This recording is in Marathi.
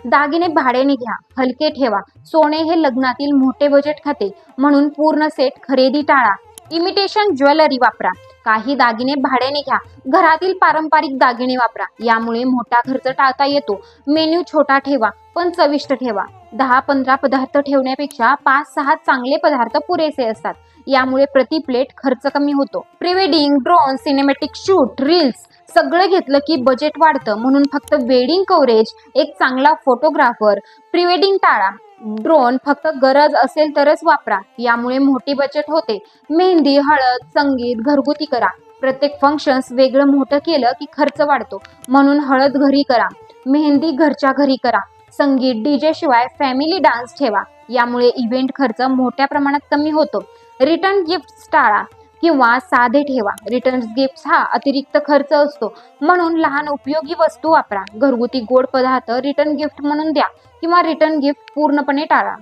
दागिने भाड्याने घ्या, हलके ठेवा. सोने हे लग्नातील मोठे बजेट खाते, म्हणून पूर्ण सेट खरेदी टाळा. इमिटेशन ज्वेलरी वापरा. काही दागिने भाड्याने घ्या. घरातील पारंपरिक दागिने वापरा. यामुळे मोठा खर्च टाळता येतो. मेन्यू छोटा ठेवा, पण चविष्ट ठेवा. 10-15 पदार्थ ठेवण्यापेक्षा 5-6 चांगले पदार्थ पुरेसे असतात. यामुळे प्रति प्लेट खर्च कमी होतो. Prewedding, drone, cinematic shoot, reels सगळं घेतलं की बजेट वाढतं. म्हणून फक्त वेडिंग कव्हरेज, एक चांगला फोटोग्राफर. प्रीवेडिंग टाळा. ड्रोन फक्त गरज असेल तरच वापरा. यामुळे मोठी बचत होते. मेहंदी, हळद, संगीत घरगुती करा. प्रत्येक फंक्शन्स वेगळं मोठं केलं की खर्च वाढतो. म्हणून हळद घरी करा, मेहंदी घरच्या घरी करा. संगीत, डीजे शिवाय फॅमिली डान्स ठेवा. यामुळे इव्हेंट खर्च मोठ्या प्रमाणात कमी होतो. रिटर्न गिफ्ट टाळा किंवा साधे ठेवा. रिटर्न गिफ्ट हा अतिरिक्त खर्च असतो, म्हणून लहान उपयोगी वस्तू वापरा. घरगुती गोड पदार्थ रिटर्न गिफ्ट म्हणून द्या किंवा रिटर्न गिफ्ट पूर्णपणे टाळा.